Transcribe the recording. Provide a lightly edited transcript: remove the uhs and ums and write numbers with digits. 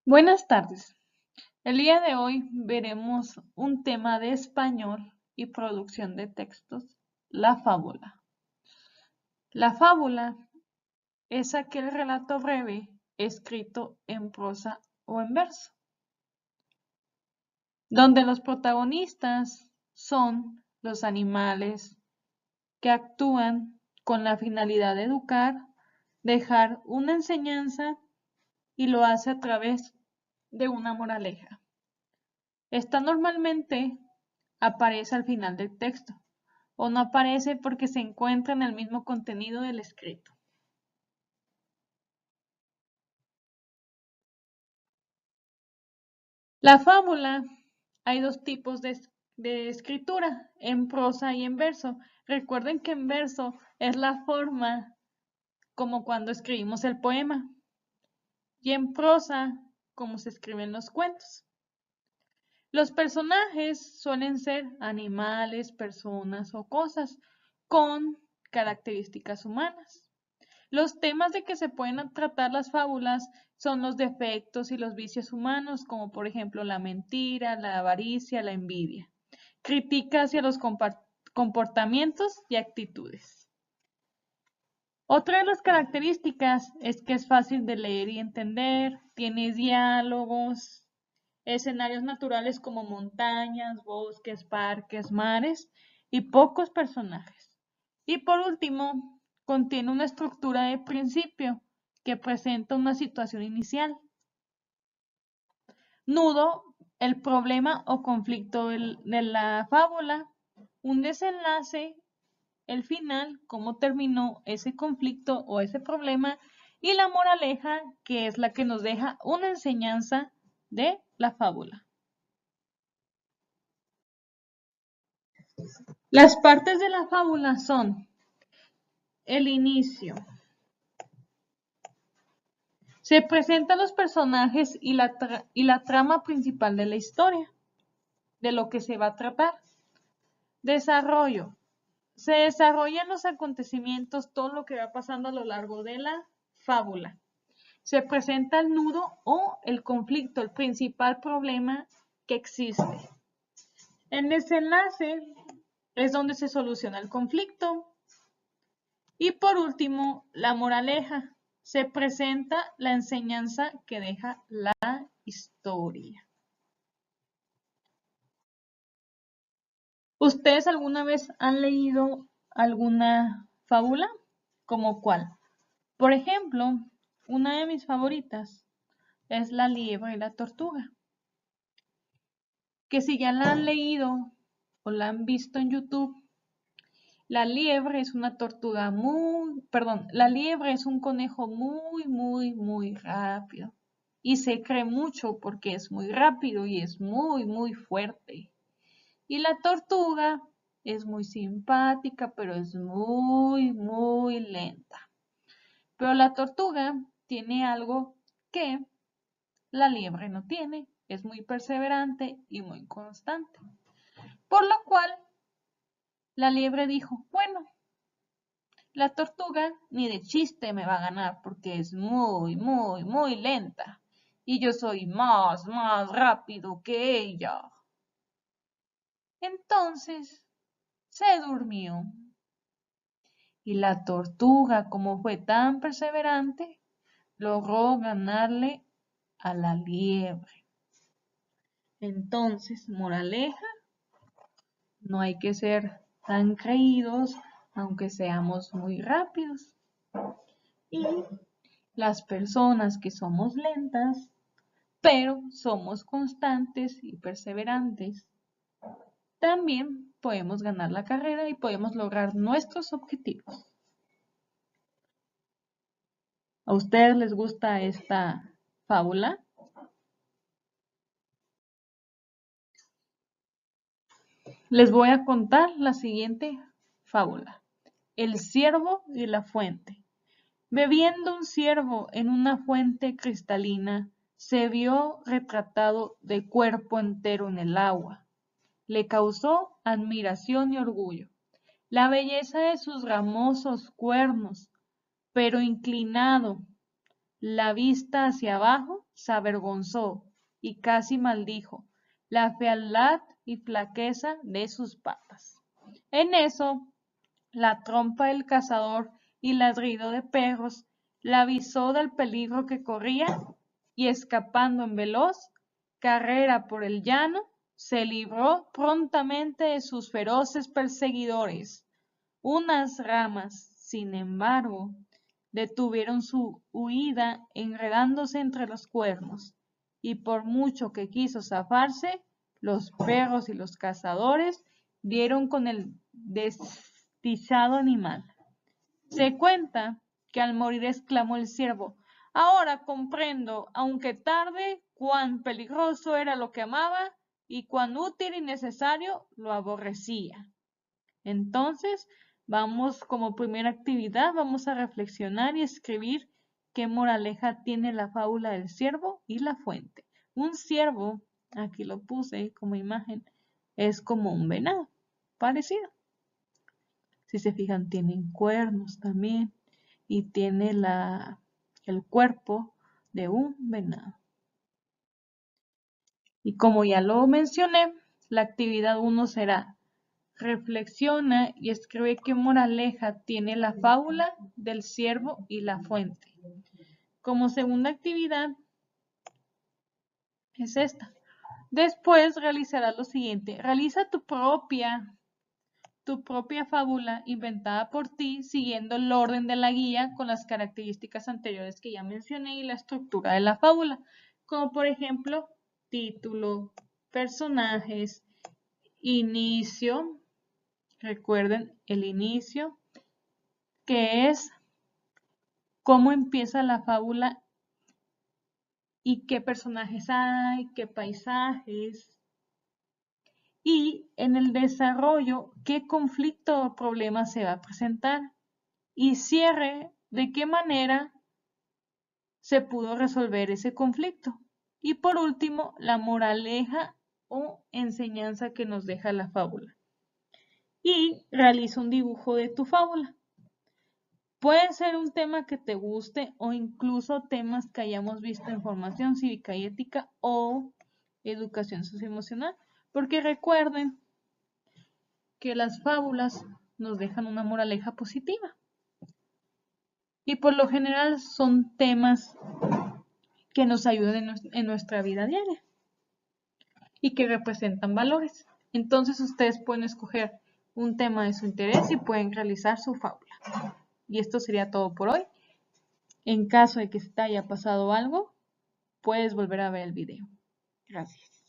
Buenas tardes. El día de hoy veremos un tema de español y producción de textos, la fábula. La fábula es aquel relato breve escrito en prosa o en verso, donde los protagonistas son los animales que actúan con la finalidad de educar, dejar una enseñanza y lo hace a través de una moraleja. Esta normalmente aparece al final del texto, o no aparece porque se encuentra en el mismo contenido del escrito. La fábula, hay dos tipos de escritura, en prosa y en verso. Recuerden que en verso es la forma como cuando escribimos el poema, y en prosa como se escriben los cuentos. Los personajes suelen ser animales, personas o cosas con características humanas. Los temas de que se pueden tratar las fábulas son los defectos y los vicios humanos, como por ejemplo la mentira, la avaricia, la envidia. Crítica hacia los comportamientos y actitudes. Otra de las características es que es fácil de leer y entender, tiene diálogos, escenarios naturales como montañas, bosques, parques, mares y pocos personajes. Y por último, contiene una estructura de principio que presenta una situación inicial. Nudo, el problema o conflicto de la fábula, un desenlace, el final, cómo terminó ese conflicto o ese problema, y la moraleja, que es la que nos deja una enseñanza de la fábula. Las partes de la fábula son el inicio. Se presentan los personajes y la trama principal de la historia, de lo que se va a tratar. Desarrollo. Se desarrollan los acontecimientos, todo lo que va pasando a lo largo de la fábula. Se presenta el nudo o el conflicto, el principal problema que existe. El desenlace es donde se soluciona el conflicto. Y por último, la moraleja. Se presenta la enseñanza que deja la historia. ¿Ustedes alguna vez han leído alguna fábula? ¿Cómo cuál? Por ejemplo, una de mis favoritas es La liebre y la tortuga, que si ya la han leído o la han visto en YouTube, la liebre es una tortuga la liebre es un conejo muy rápido. Y se cree mucho porque es muy rápido y es muy fuerte. Y la tortuga es muy simpática, pero es muy lenta. Pero la tortuga tiene algo que la liebre no tiene. Es muy perseverante y muy constante. Por lo cual, la liebre dijo, bueno, la tortuga ni de chiste me va a ganar porque es muy lenta. Y yo soy más rápido que ella. Entonces se durmió. Y la tortuga, como fue tan perseverante, logró ganarle a la liebre. Entonces, moraleja, no hay que ser tan creídos, aunque seamos muy rápidos. Y las personas que somos lentas, pero somos constantes y perseverantes, también podemos ganar la carrera y podemos lograr nuestros objetivos. ¿A ustedes les gusta esta fábula? Les voy a contar la siguiente fábula. El ciervo y la fuente. Bebiendo un ciervo en una fuente cristalina, se vio retratado de cuerpo entero en el agua. Le causó admiración y orgullo la belleza de sus ramosos cuernos, pero inclinado La vista hacia abajo se avergonzó y casi maldijo la fealdad y flaqueza de sus patas. En eso, la trompa del cazador y ladrido de perros la avisó del peligro que corría y escapando en veloz carrera por el llano, se libró prontamente de sus feroces perseguidores. Unas ramas, sin embargo, detuvieron su huida enredándose entre los cuernos, y por mucho que quiso zafarse, los perros y los cazadores dieron con el desdichado animal. Se cuenta que al morir exclamó el ciervo: ahora comprendo, aunque tarde, cuán peligroso era lo que amaba y cuán útil y necesario lo aborrecía. Entonces, vamos como primera actividad, vamos a reflexionar y escribir qué moraleja tiene la fábula del ciervo y la fuente. Un ciervo, aquí lo puse como imagen, es como un venado, parecido. Si se fijan, tienen cuernos también y tiene el cuerpo de un venado. Y como ya lo mencioné, la actividad 1 será: reflexiona y escribe qué moraleja tiene la fábula del ciervo y la fuente. Como segunda actividad es esta. Después realizarás lo siguiente: realiza tu propia fábula inventada por ti siguiendo el orden de la guía con las características anteriores que ya mencioné y la estructura de la fábula, como por ejemplo título, personajes, inicio, recuerden el inicio, que es cómo empieza la fábula y qué personajes hay, qué paisajes, y en el desarrollo qué conflicto o problema se va a presentar, y cierre de qué manera se pudo resolver ese conflicto. Y por último, la moraleja o enseñanza que nos deja la fábula. Y realiza un dibujo de tu fábula. Puede ser un tema que te guste o incluso temas que hayamos visto en formación cívica y ética o educación socioemocional, porque recuerden que las fábulas nos dejan una moraleja positiva y por lo general son temas que nos ayuden en nuestra vida diaria y que representan valores. Entonces ustedes pueden escoger un tema de su interés y pueden realizar su fábula. Y esto sería todo por hoy. En caso de que se te haya pasado algo, puedes volver a ver el video. Gracias.